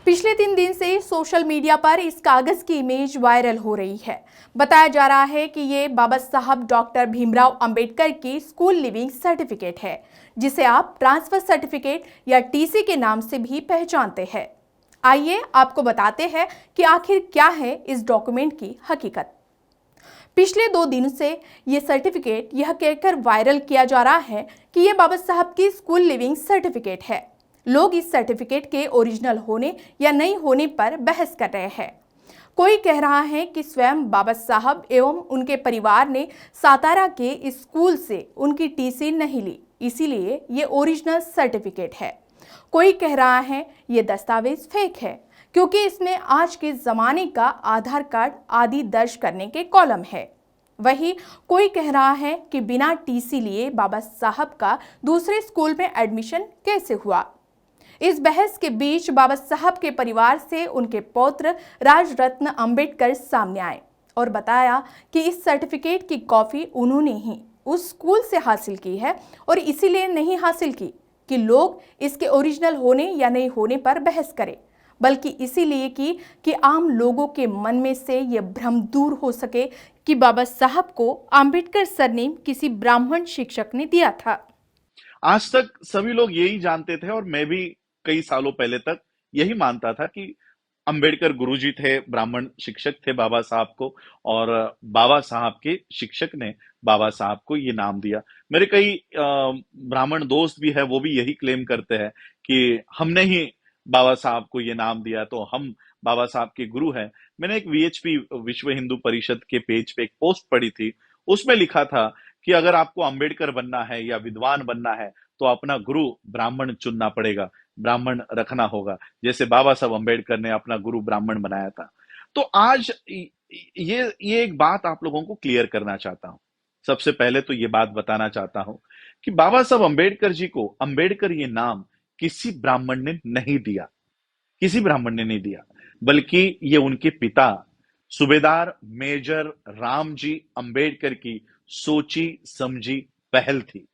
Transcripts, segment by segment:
पिछले 3 दिन से सोशल मीडिया पर इस कागज की इमेज वायरल हो रही है। बताया जा रहा है कि ये बाबा साहब डॉक्टर भीमराव अंबेडकर की स्कूल लिविंग सर्टिफिकेट है, जिसे आप ट्रांसफर सर्टिफिकेट या टीसी के नाम से भी पहचानते हैं। आइए आपको बताते हैं कि आखिर क्या है इस डॉक्यूमेंट की हकीकत। पिछले 2 दिन से ये सर्टिफिकेट यह कहकर वायरल किया जा रहा है कि ये बाबा साहब की स्कूल लिविंग सर्टिफिकेट है। लोग इस सर्टिफिकेट के ओरिजिनल होने या नहीं होने पर बहस कर रहे हैं। कोई कह रहा है कि स्वयं बाबा साहब एवं उनके परिवार ने सातारा के स्कूल से उनकी टीसी नहीं ली, इसीलिए ये ओरिजिनल सर्टिफिकेट है। कोई कह रहा है ये दस्तावेज फेक है, क्योंकि इसमें आज के जमाने का आधार कार्ड आदि दर्ज करने के कॉलम है। वहीं कोई कह रहा है कि बिना टीसी लिए बाबा साहब का दूसरे स्कूल में एडमिशन कैसे हुआ। इस बहस के बीच बाबा साहब के परिवार से उनके पौत्र राजरत्न अंबेडकर सामने आए और बताया कि इस सर्टिफिकेट की कॉपी उन्होंने ही उस स्कूल से हासिल की है और इसीलिए नहीं हासिल की कि लोग इसके ओरिजिनल होने या नहीं होने पर बहस करें, बल्कि इसीलिए कि आम लोगों के मन में से यह भ्रम दूर हो सके कि बाबा साहब को अंबेडकर सरनेम किसी ब्राह्मण शिक्षक ने दिया था। आज तक सभी लोग यही जानते थे और मैं भी कई सालों पहले तक यही मानता था कि अंबेडकर गुरुजी थे, ब्राह्मण शिक्षक थे बाबा साहब को, और बाबा साहब के शिक्षक ने बाबा साहब को ये नाम दिया। मेरे कई ब्राह्मण दोस्त भी है, वो भी यही क्लेम करते हैं कि हमने ही बाबा साहब को ये नाम दिया, तो हम बाबा साहब के गुरु हैं। मैंने एक वीएचपी विश्व हिंदू परिषद के पेज पे एक पोस्ट पढ़ी थी, उसमें लिखा था कि अगर आपको अंबेडकर बनना है या विद्वान बनना है तो अपना गुरु ब्राह्मण चुनना पड़ेगा, ब्राह्मण रखना होगा, जैसे बाबा साहब अंबेडकर ने अपना गुरु ब्राह्मण बनाया था। तो आज ये एक बात आप लोगों को क्लियर करना चाहता हूं। सबसे पहले तो ये बात बताना चाहता हूं कि बाबा साहब अंबेडकर जी को अंबेडकर ये नाम किसी ब्राह्मण ने नहीं दिया, किसी ब्राह्मण ने नहीं दिया, बल्कि ये उनके पिता सूबेदार मेजर रामजी अंबेडकर की सोची समझी पहल थी।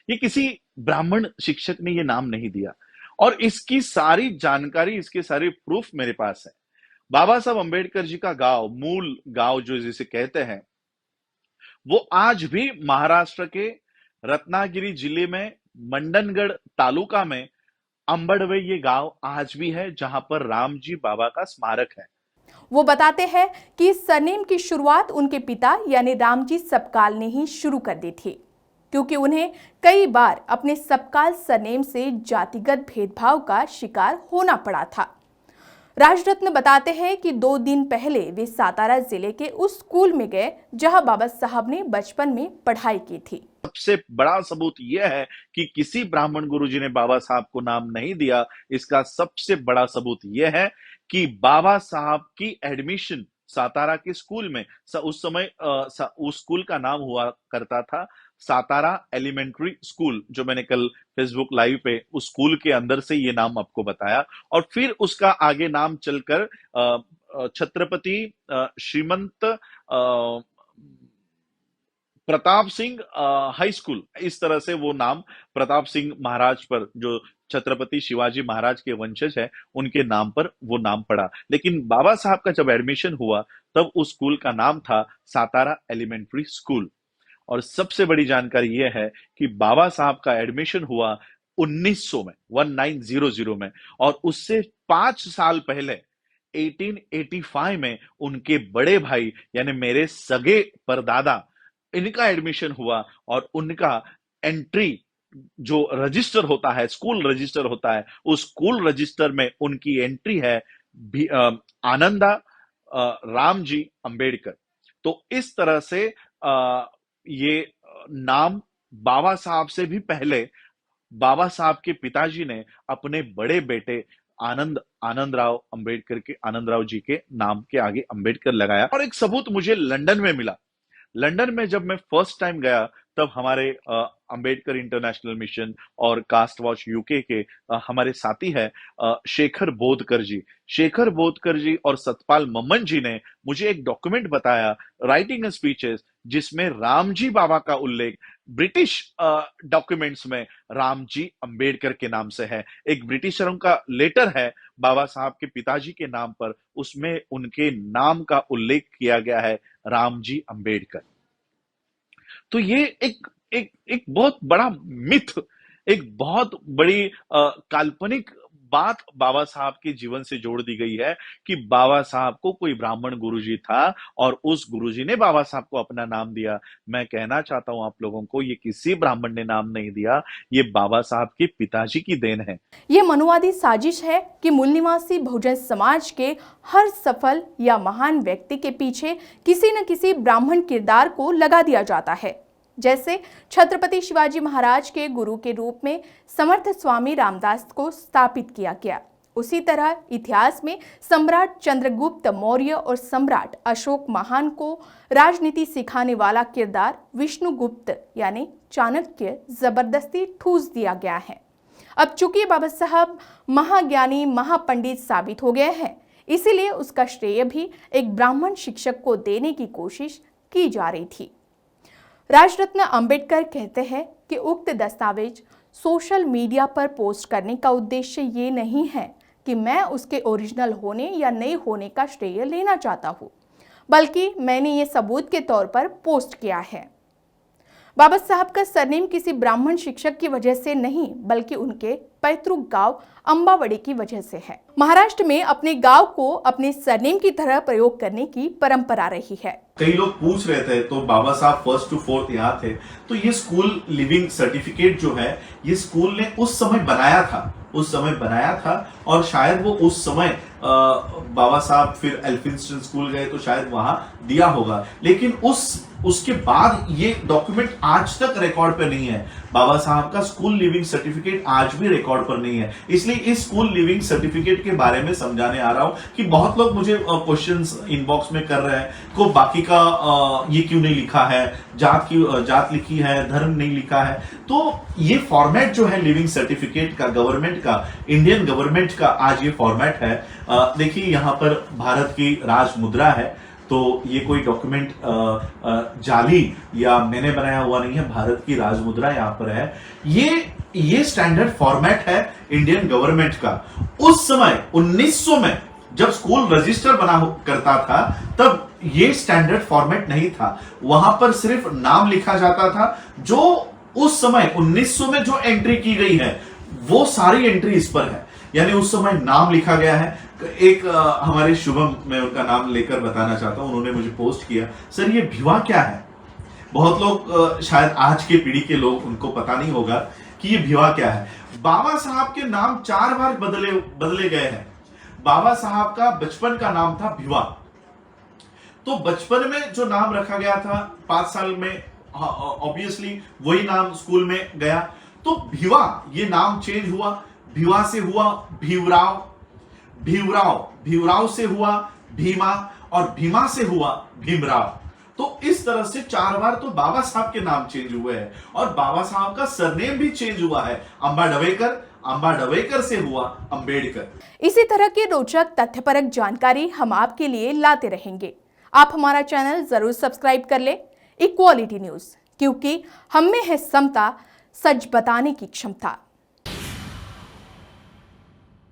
ये किसी ब्राह्मण शिक्षक ने ये नाम नहीं दिया, और इसकी सारी जानकारी, इसके सारे प्रूफ मेरे पास है। बाबा साहब अंबेडकर जी का गांव, मूल गांव जो जिसे कहते हैं, वो आज भी महाराष्ट्र के रत्नागिरी जिले में मंडनगढ़ तालुका में अंबड़वे ये गांव आज भी है, जहां पर रामजी बाबा का स्मारक है। वो बताते हैं कि इस सरनेम की शुरुआत उनके पिता यानी रामजी सपकाल ने ही शुरू कर दी थी, क्योंकि उन्हें कई बार अपने सपकाल सरनेम से जातिगत भेदभाव का शिकार होना पड़ा था। राजरत्न बताते हैं कि 2 दिन पहले वे सातारा जिले के उस स्कूल में गए जहां बाबा साहब ने बचपन में पढ़ाई की थी। सबसे बड़ा सबूत यह है कि किसी ब्राह्मण गुरुजी ने बाबा साहब को नाम नहीं दिया। इसका सबसे बड़ा सबूत यह है कि बाबा साहब की एडमिशन सातारा के स्कूल में, उस समय उस स्कूल का नाम हुआ करता था सातारा एलिमेंट्री स्कूल, जो मैंने कल फेसबुक लाइव पे उस स्कूल के अंदर से ये नाम आपको बताया, और फिर उसका आगे नाम चलकर छत्रपति श्रीमंत प्रताप सिंह हाई स्कूल, इस तरह से वो नाम प्रताप सिंह महाराज पर, जो छत्रपति शिवाजी महाराज के वंशज है, उनके नाम पर वो नाम पड़ा। लेकिन बाबा साहब का जब एडमिशन हुआ तब उस स्कूल का नाम था सातारा एलिमेंट्री स्कूल। और सबसे बड़ी जानकारी यह है कि बाबा साहब का एडमिशन हुआ 1900 में, 1900 में, और उससे 5 साल पहले 1885 में उनके बड़े भाई यानी मेरे सगे परदादा, इनका एडमिशन हुआ, और उनका एंट्री जो रजिस्टर होता है, स्कूल रजिस्टर होता है, उस स्कूल रजिस्टर में उनकी एंट्री है आनंदा रामजी अंबेडकर। तो इस तरह से ये नाम बाबा साहब से भी पहले बाबा साहब के पिताजी ने अपने बड़े बेटे आनंद राव जी के नाम के आगे अंबेडकर लगाया। और एक सबूत मुझे लंदन में मिला। लंदन में जब मैं फर्स्ट टाइम गया तब हमारे अंबेडकर इंटरनेशनल मिशन और कास्ट वॉच यूके के हमारे साथी है शेखर बोधकर जी और सतपाल मम्मन जी ने मुझे एक डॉक्यूमेंट बताया, राइटिंग स्पीचेस, जिसमें रामजी बाबा का उल्लेख ब्रिटिश डॉक्यूमेंट्स में रामजी अंबेडकर के नाम से है। एक ब्रिटिशरों का लेटर है बाबा साहब के पिताजी के नाम पर, उसमें उनके नाम का उल्लेख किया गया है, रामजी अंबेडकर। तो ये एक बहुत बड़ा मिथ, एक बहुत बड़ी काल्पनिक बात बाबा साहब के जीवन से जोड़ दी गई है कि बाबा साहब को कोई ब्राह्मण गुरुजी था और उस गुरुजी ने बाबा साहब को अपना नाम दिया। मैं कहना चाहता हूं आप लोगों को, ये किसी ब्राह्मण ने नाम नहीं दिया, ये बाबा साहब के पिताजी की देन है। ये मनुवादी साजिश है कि मूल निवासी बहुजन समाज के हर सफल या महान व्यक्ति के पीछे किसी न किसी ब्राह्मण किरदार को लगा दिया जाता है। जैसे छत्रपति शिवाजी महाराज के गुरु के रूप में समर्थ स्वामी रामदास को स्थापित किया गया, उसी तरह इतिहास में सम्राट चंद्रगुप्त मौर्य और सम्राट अशोक महान को राजनीति सिखाने वाला किरदार विष्णुगुप्त यानी चाणक्य जबरदस्ती ठूस दिया गया है। अब चूंकि बाबा साहब महाज्ञानी महापंडित साबित हो गए हैं, इसीलिए उसका श्रेय भी एक ब्राह्मण शिक्षक को देने की कोशिश की जा रही थी। राजरत्न अंबेडकर कहते हैं कि उक्त दस्तावेज सोशल मीडिया पर पोस्ट करने का उद्देश्य ये नहीं है कि मैं उसके ओरिजिनल होने या नहीं होने का श्रेय लेना चाहता हूँ, बल्कि मैंने ये सबूत के तौर पर पोस्ट किया है। बाबा साहब का सरनेम किसी ब्राह्मण शिक्षक की वजह से नहीं, बल्कि उनके पैतृक गांव अंबावड़ी की वजह से है। महाराष्ट्र में अपने गांव को अपने सरनेम की तरह प्रयोग करने की परंपरा रही है। कई लोग पूछ रहे थे, तो बाबा साहब 1st to 4th यहाँ थे, तो ये स्कूल लिविंग सर्टिफिकेट जो है, ये स्कूल ने उस समय बनाया था और शायद वो उस समय बाबा साहब फिर एल्फिंस्टन स्कूल गए तो शायद वहां दिया होगा, लेकिन उसके बाद ये डॉक्यूमेंट आज तक रिकॉर्ड पे नहीं है। बाबा साहब का स्कूल लिविंग सर्टिफिकेट आज भी रिकॉर्ड पर नहीं है। इसलिए इस स्कूल लिविंग सर्टिफिकेट के बारे में समझाने आ रहा हूं कि बहुत लोग मुझे क्वेश्चंस इनबॉक्स में कर रहे हैं को बाकी का ये क्यों नहीं लिखा है, जात लिखी है, धर्म नहीं लिखा है। तो ये फॉर्मेट जो है लिविंग सर्टिफिकेट का, गवर्नमेंट का, इंडियन गवर्नमेंट का आज ये फॉर्मेट है। देखिए यहाँ पर भारत की राज मुद्रा है, तो ये कोई डॉक्यूमेंट जाली या मैंने बनाया हुआ नहीं है, भारत की राज मुद्रा यहाँ पर है। ये स्टैंडर्ड फॉर्मेट है इंडियन गवर्नमेंट का। उस समय 1900 में जब स्कूल रजिस्टर बना करता था, तब ये स्टैंडर्ड फॉर्मेट नहीं था। वहां पर सिर्फ नाम लिखा जाता था। जो उस समय 1900 में जो एंट्री की गई है, वो सारी एंट्री इस पर है, यानी उस समय नाम लिखा गया है। एक हमारे शुभम, मैं उनका नाम लेकर बताना चाहता हूं, उन्होंने मुझे पोस्ट किया, सर ये भिवा क्या है। बहुत लोग शायद आज के पीढ़ी के लोग, उनको पता नहीं होगा कि ये भिवा क्या है। बाबा साहब के नाम 4 बार बदले गए हैं। बाबा साहब का बचपन का नाम था भिवा, तो बचपन में जो नाम रखा गया था 5 साल में, ऑब्वियसली वही नाम स्कूल में गया, तो भिवा ये नाम चेंज हुआ। भिवा से हुआ भीवराव, भीवराव से हुआ भीमा, और भीमा से हुआ भीमराव। तो इस तरह से 4 बार तो बाबा साहब के नाम चेंज हुए हैं, और बाबा साहब का सरनेम भी चेंज हुआ है। अंबाडवेकर से हुआ अंबेडकर। इसी तरह की रोचक तथ्यपरक जानकारी हम आपके लिए लाते रहेंगे। आप हमारा चैनल जरूर सब्सक्राइब कर ले, इक्वालिटी न्यूज, क्योंकि हम में है समता, सच बताने की क्षमता।